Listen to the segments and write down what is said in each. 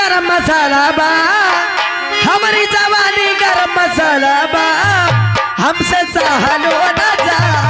गरम मसाला बा, हमारी जवानी गरम मसाला बा, हमसे सहलो न जाला।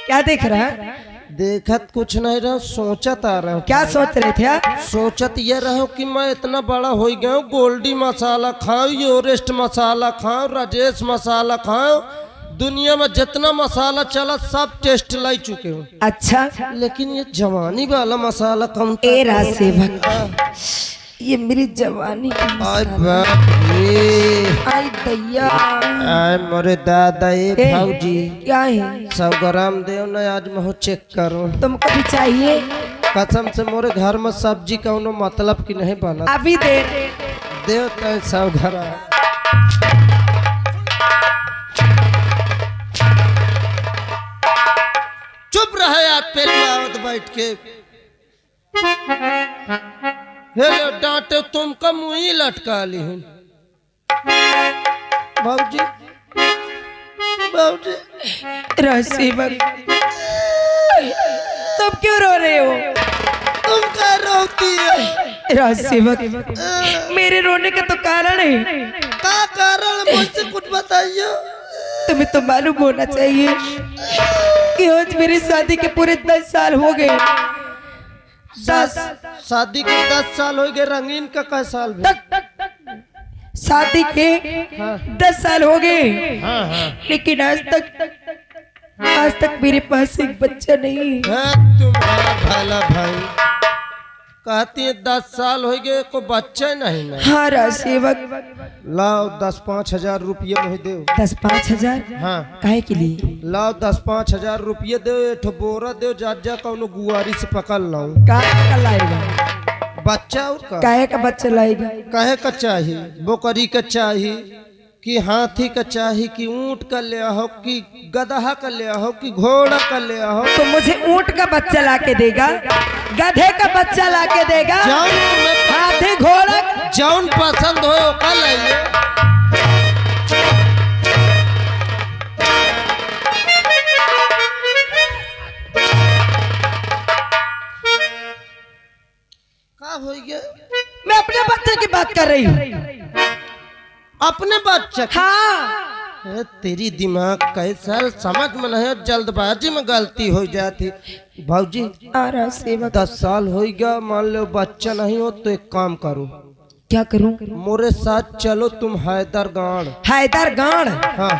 क्या देख रहा है? देखत कुछ नहीं रहा, सोचत आ रहा हूँ। क्या सोच रहे थे आप? सोचत ये रहा कि मैं इतना बड़ा हो गया हूँ, गोल्डी मसाला खाऊं, एवरेस्ट मसाला खाऊं, राजेश मसाला खाऊं, दुनिया में जितना मसाला चला सब टेस्ट लाई चुके हूँ। अच्छा, लेकिन ये जवानी वाला मसाला कम। ए रासेवक, ये मेरी जवानी की आय मसाला। आई दैया, आय मोरे दादा ए भाऊजी, क्या है? 100 ग्राम दे ना, आज मैं चेक करूं। तुमको भी चाहिए? कसम से मोरे घर में सब्जी का मतलब की नहीं बना। अभी दे दे 100 ग्राम। चुप रहे आप पहले आवत बैठ के। हेलो डांटे तुमका मुँह ही लटका ली हूँ। बाबूजी, बाबूजी। रासेवक, तुम क्यों रो रहे हो? तुम क्या रोती है? रासेवक, मेरे रोने का तो कारण है। क्या कारण? मुझसे कुछ बताइए। तुम्हें तो मालूम होना चाहिए कि आज मेरी शादी के पूरे 10 साल हो गए। 10 शादी के 10 साल हो गए, रंगीन का क्या साल भी? शादी के 10 साल हो गए। हाँ हाँ। लेकिन आज तक मेरे पास एक बच्चा नहीं है। तुम्हारा भला भाई कहती है 10 साल हो गए, को बच्चा नहीं ना। हाँ रासेवक, लाओ 10-5 हजार रुपये मुझे दो। 10-5 हजार? हाँ। काहे के लिए? लाओ 10-5 हजार रुपये दो, एक बोरा दो, जा कौनो गुआरी से पकड़ लाऊं। काहे का लाएगा? बच्चा और का? काहे का बच्चा लाएगा? काहे का चाहिए? बकरी का चाहिए कि हाथी का चाहिए कि ऊंट का ले हो कि गधा का ले हो कि घोड़ा का ले हो? तो मुझे ऊंट का बच्चा लाके देगा, गधे का बच्चा लाके देगा, हाथी घोड़ा जौन पसंद हो का लाइए। क्या हो गया? मैं अपने बच्चे की बात कर रही हूँ। अपने बच्चे? हाँ। तेरी दिमाग कैसा समझ में नहीं, जल्दबाजी में गलती हो जाती। भाऊजी, 10 साल हो गया, मान लो बच्चा नहीं हो तो एक काम करो। क्या करूं? मोरे साथ चलो तुम हैदरगाड़। हैदरगाड़? हाँ।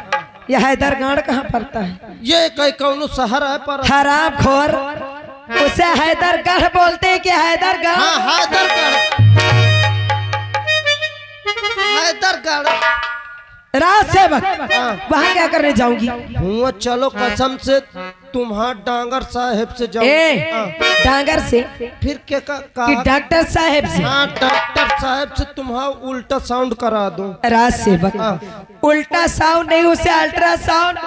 ये हैदरगाड़ कहाँ पड़ता है? ये कई कौनो शहर है पर। खराब खोर, उसे हैदरगढ़ बोलते हैं कि हैदरगढ़? हाँ हैदरगढ़। हैदरगढ़। रासेवक, वहाँ क्या करने जाऊंगी? हुआ चलो कसम से तुम्हारा डांगर साहेब से जाओ। डांगर से? फिर क्या कि डॉक्टर साहेब से? हाँ डॉक्टर साहब से तुम्हारा उल्टा साउंड करा दो। रासेवक, उल्टा साउंड नहीं, उसे अल्ट्रासाउंड।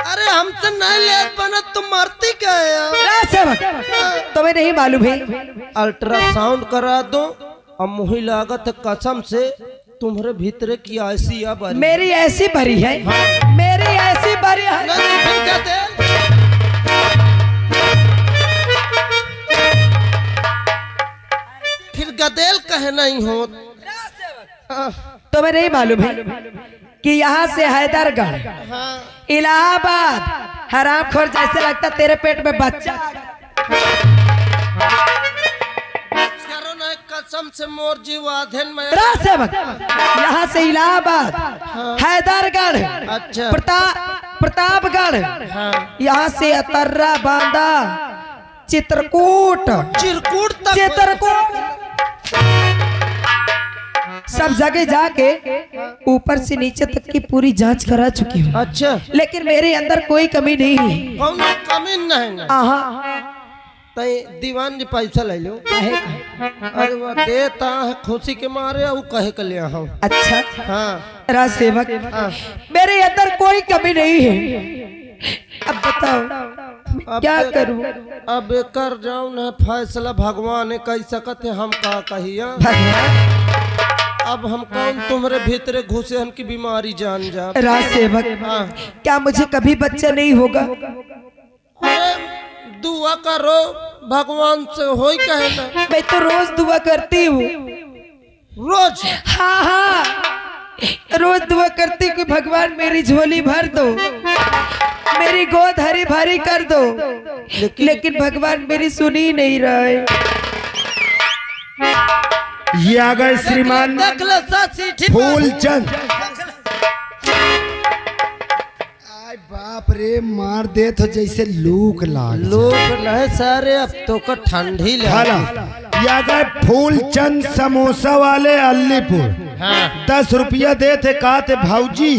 अरे हमसे नहीं ले बना, तुम मरती क्या है? रासेवक, तुम्हें नहीं मालूम है? अल्ट्रासाउंड करा दो। अब मुही लागत कसम से तुम्हारे भीतर की ऐसी अब मेरी ऐसी भरी है। हाँ। मेरी ऐसी भरी है। कहे नहीं हो? तुम्हें नहीं मालूम है कि यहाँ से हैदरगढ़ हाँ। इलाहाबाद हरामखोर जैसे लगता तेरे पेट में बच्चा। करो ना कसम से मोर जीव आधेन में। सेवक यहाँ से इलाहाबाद हैदरगढ़ अच्छा। प्रतापगढ़ हाँ। यहाँ से अतर्रा बांदा चित्रकूट चिरकूट तक सब जगह जाके ऊपर से नीचे तक की पूरी जांच करा चुकी हूँ। अच्छा। लेकिन मेरे अंदर कोई कमी नहीं है। कौन कमी नहीं? तई दीवान जी पैसा ले लो। अरे वो देता है खुशी के मारे वो कहे के लिया हम। अच्छा। हाँ। राज सेवक मेरे अंदर कोई कमी नहीं है। अब बताओ क्या करूं? अब कर जाओ ना फैसला भगवान कह सकते हम का कहिया। अब हम कौन तुम्हारे भीतरे घुसे हम की बीमारी जान जा। राज सेवक क्या मुझे कभी बच्चा नहीं होगा? अरे दुआ करो भगवान से हो कहे ना। मैं तो रोज दुआ करती हूँ। रोज? हाँ, रोज दुआ करती हूँ कि भगवान मेरी झोली भर दो, मेरी गोद हरी भरी कर दो, लेकिन भगवान मेरी सुनी ही नहीं रहा है। ये आ गए श्रीमान फूलचंद। बाप रे मार दे तो जैसे लूक लाग। लोग नहीं सारे अब तो का ठंडी लगा। ये आ गए फूलचंद समोसा वाले अलीपुर। हाँ। 10 रुपया दे थे, कहा थे भाऊजी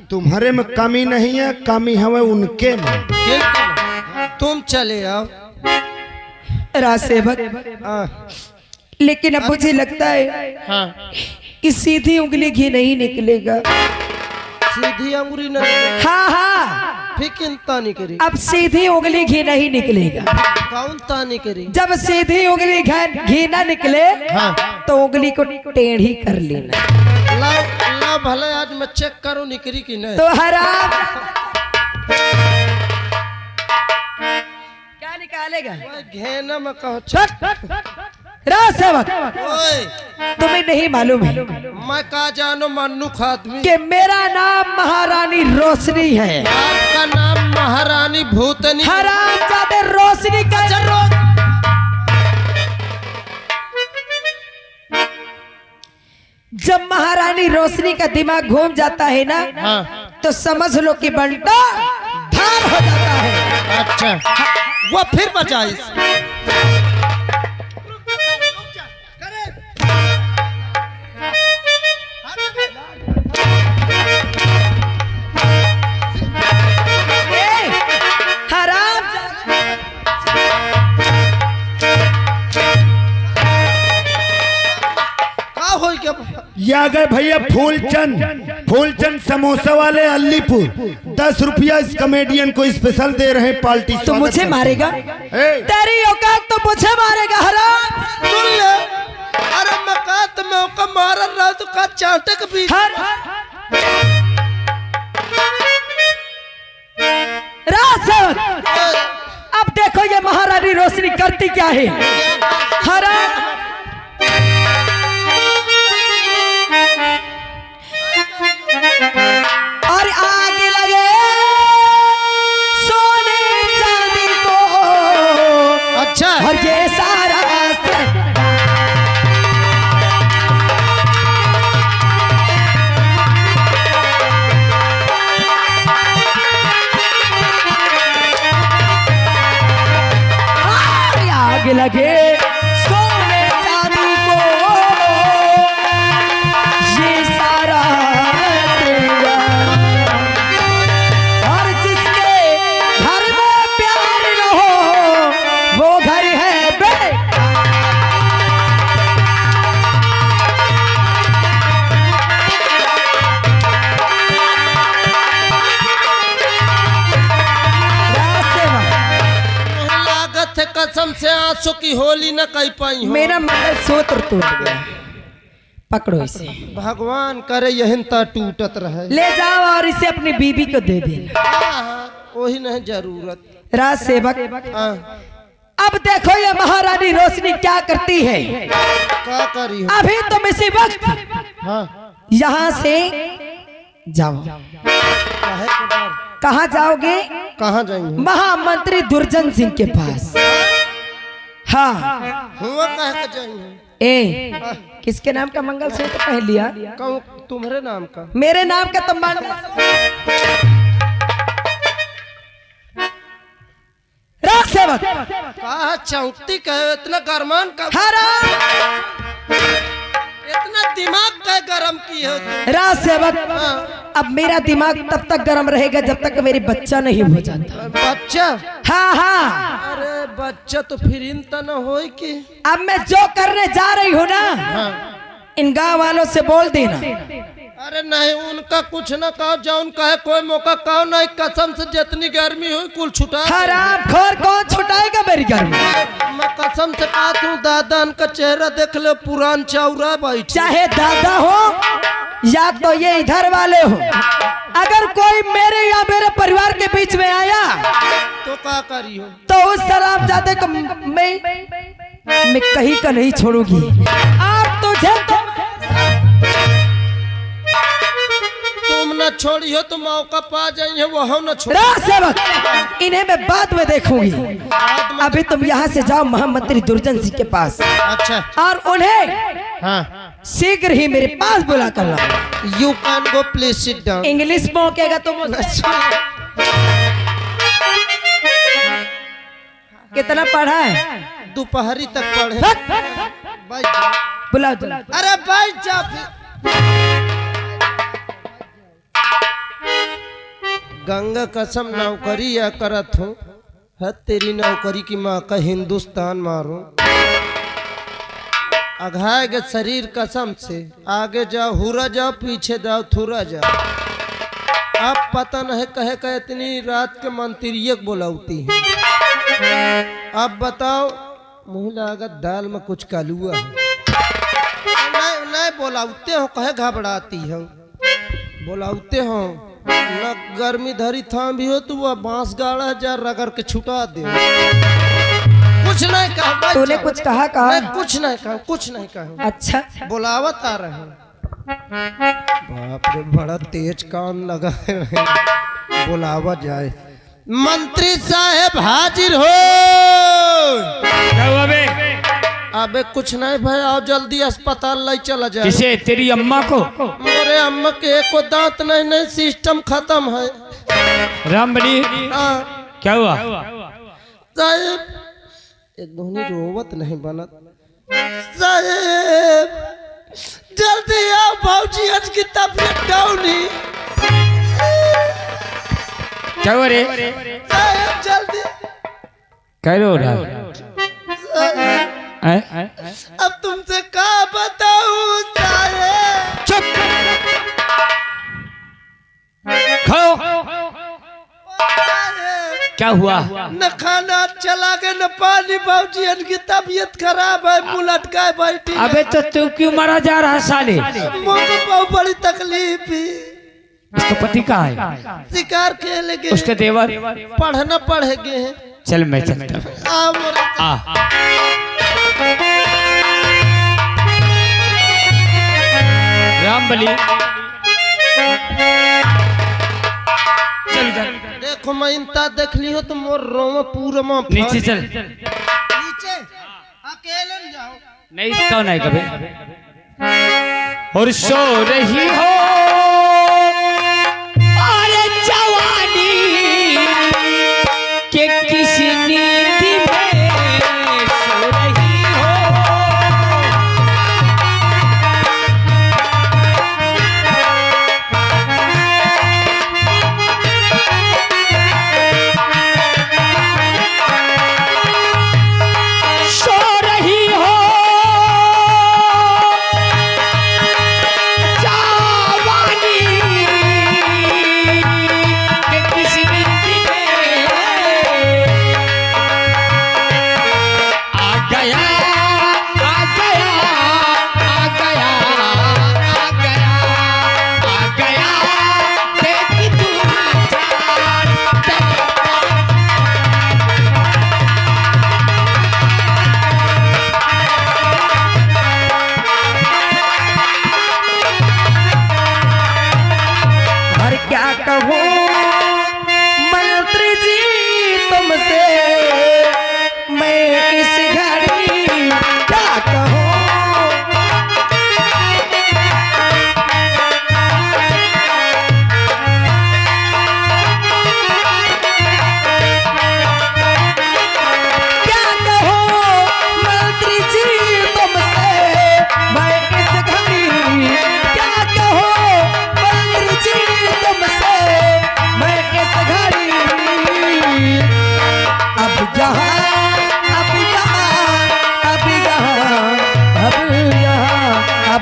तुम्हारे में कमी नहीं है, कमी है उनके में। तुम चले आओ। राज सेवक लेकिन अब मुझे लगता है कि सीधी उंगली घी नहीं निकलेगा। सीधी अंगुली नहीं? हाँ। फिर चिंता नहीं करी। अब सीधी उंगली घी नहीं निकलेगा। कौन तानी करी? जब सीधी उंगली घी ना निकले तो उंगली को टेढ़ी कर लेना। ला भले आज मैं चेक करूं निकली कि नहीं। तो हराम क्या निकालेगा? घेना में कहो। राज सेवक ओए तुम्हें नहीं मालूम है मैं का जानो मन्नुख आदमी कि मेरा नाम महारानी रोशनी है। आपका नाम महारानी भूतनी? हरामजादे रोशनी का जब महारानी रोशनी का दिमाग घूम जाता है ना तो समझ लो कि बंटा धार हो जाता है। अच्छा वो फिर बचाई। ये आ गए भैया फूलचंद समोसा वाले अलीपुर। 10 रुपया इस कॉमेडियन को स्पेशल दे रहे हैं पार्टी। तो मुझे मारेगा? तेरी औकात तो मुझे मारेगा हराम। सुन ले। अरे मकात में ओका मार रहा तो का चाटे के बीच। अब देखो ये महारानी रोशनी करती क्या है। हराम और आगे लगे सोने चांदी को। अच्छा। और ये सारा आगे लगे सोने चांदी को, ये सारा और जिसके घर में प्यार न हो वो घर है बे। लागत है कसम से आंसू की होली न कह पाई हो। मेरा मंगलसूत्र टूट गया। पकड़ो इसे। भगवान करे यही टूटत रहे। ले जाओ और इसे अपनी बीबी को दे देना। वही नहीं जरूरत। राज सेवक अब देखो ये महारानी रोशनी क्या करती है। क्या करी हो? अभी तुम इसी वक्त हाँ यहाँ से जाओ। काहे के डर? कहाँ जाओगे? कहाँ जाएंगे? महामंत्री दुर्जन सिंह के पास। हाँ हुआ कहे के जाएंगे? किसके नाम का मंगल सूत्र पहन लिया? कहूँ तुम्हारे नाम का? मेरे नाम का तो राज सेवक कहा चौकती कहे इतना गरमान का? इतना दिमाग का गरम की हो तुम? राज सेवक हाँ। अब मेरा दिमाग तब तक गरम रहेगा जब तक मेरी बच्चा नहीं हो जाता। बच्चा? हाँ हाँ। अरे बच्चा तो फिर इन तना हो कि? अब मैं जो करने जा रही हूँ ना, हाँ। इन गांव वालों से बोल देना। अरे नहीं उनका कुछ ना कहो, जौन कहे कोई मौका कहो नहीं, कसम से जितनी गर्मी हुई कुल छुटा। हराम खोर कौन छुटाएगा मेरी गर्मी? मैं कसम से कहता हूँ दादा का चेहरा देख लो, पुरान चौरा भाई। चाहे दादा हो या तो ये इधर वाले हो, अगर कोई मेरे या मेरे परिवार के बीच में आया तो क्या करी हो? तो उस सलामजादे को मैं कहीं का नहीं छोड़ूंगी। आप तुझे तुम न छोड़ी हो तो मौका पा जाइए, वह न छोड़। राज सेवक इन्हें मैं बाद में देखूंगी। अभी तुम यहाँ से जाओ महामंत्री दुर्जन सिंह के पास। अच्छा। और उन्हें हाँ शीघ्र ही मेरे पास बुला कर लाओ। You can go please sit down. English मौकेगा तुम। कितना पढ़ा है? दोपहरी तक पढ़े। बैठ जा। बुलाओ। अरे बैठ जा फिर। गंगा कसम नौकरी या करत हूँ, है तेरी नौकरी की माँ का हिंदुस्तान मारो। अघाएगा शरीर कसम से, आगे जाओ हुरा जाओ, पीछे जाओ थुरा जाओ। अब पता नहीं कहे का इतनी रात के मंत्री बोलाती है। अब बताओ मुँह लागत दाल में कुछ कालुआ है। नहीं नहीं बोलाते हो, कहे घबराती हो? बोलाते हो न गर्मी धरी थाम भी हो तो वह बांस गाड़ा जा रगड़ के छुटा दे। कुछ नहीं कहा तूने कुछ कहा? कुछ नहीं कहा, कुछ नहीं कहा। अच्छा बुलावत आ रहे। बाप रे बड़ा तेज कान लगा है। बुलावा जाए। मंत्री साहब हाजिर हो। अबे कुछ नहीं भाई, आओ जल्दी अस्पताल ले चला जाए। किसे? तेरी अम्मा को? मेरे अम्मा के एको दांत नहीं, सिस्टम खत्म है। रामबली क्या हुआ? साहेब एक धोनी रोवत नहीं बनत। साहेब जल्दी आओ, भाजी आज की तबीयत डाउन है। क्या हुआ रे? साहेब जल्दी। क्या हो रहा? अब तुमसे क्या बताऊं साहेब? चुप। खाओ। क्या हुआ? न खाना चला गया न पानी, भाजी की तबीयत खराब है, मुंह लटकाए बैठी। अबे तो तू क्यों मारा जा रहा साले? मुझको बहुत बड़ी तकलीफ है। उसका पति कहाँ है? शिकार खेले गए। उसके देवर? पढ़ना पढ़ेगे हैं। चल मैं चलता। आ रामबली चल इधर। देखो मैं इंता देख ली हो तो मोर रोमा पूरा मां नीचे चल। नीचे अकेले न जाओ। नहीं कौन है कभी? और सो रही हो अरे जवानी के किसी नींद में सो रही हो।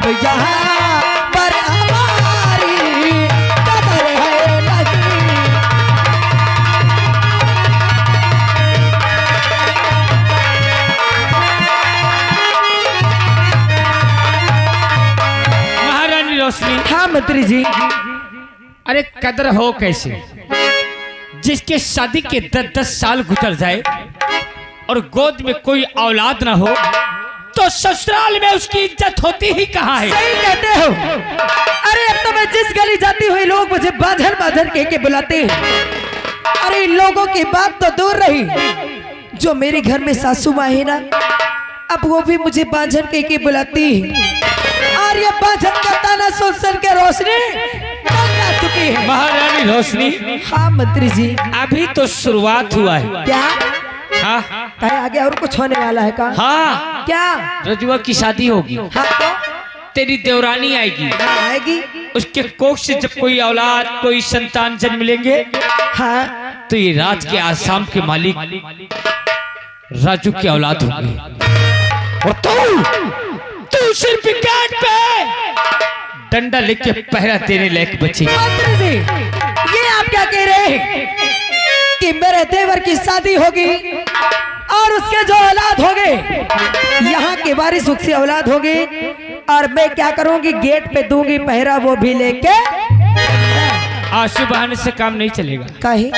अब यहाँ पर हमारी कदर है नहीं। महारानी रोशनी, हाँ मंत्री जी। अरे कदर हो कैसे, जिसके शादी के 10-10 साल गुजर जाए और गोद में कोई औलाद ना हो तो ससुराल में उसकी इज्जत होती ही कहाँ है। सही कहते हो। अरे अब तो मैं जिस गली जाती हुई लोग मुझे बाझर बाझर कह के बुलाते हैं। अरे इन लोगों की बात तो दूर रही, जो मेरे घर में सासू माँ है ना, अब वो भी मुझे बाझर कह के बुलाती है। और ये बाझर का ताना सुन के रोशनी तंग आ चुकी है। महारानी रोशनी, हाँ मंत्री जी। अभी तो शुरुआत हुआ है। क्या हाँ कहीं आगे और कुछ होने वाला है का? हाँ, क्या? रजुआ की शादी होगी, हाँ तो तेरी देवरानी आएगी, आएगी। उसके कोख से जब कोई औलाद कोई संतान जन्म लेंगे हाँ तो ये राज के आसाम के मालिक राजू की औलाद होगी। और तू सिर्फ विकेट पे डंडा लेके पहरा देने लायक बचेगी। मंत्री जी, ये आप क्या कह रहे हैं कि मेरे देवर की शादी होगी और उसके जो औलाद होंगे, यहाँ के बारिश सुख से औलाद होगी, और मैं क्या करूंगी, गेट पे दूंगी पहरा, वो भी लेके। आंसू बहाने से काम नहीं चलेगा। काहे?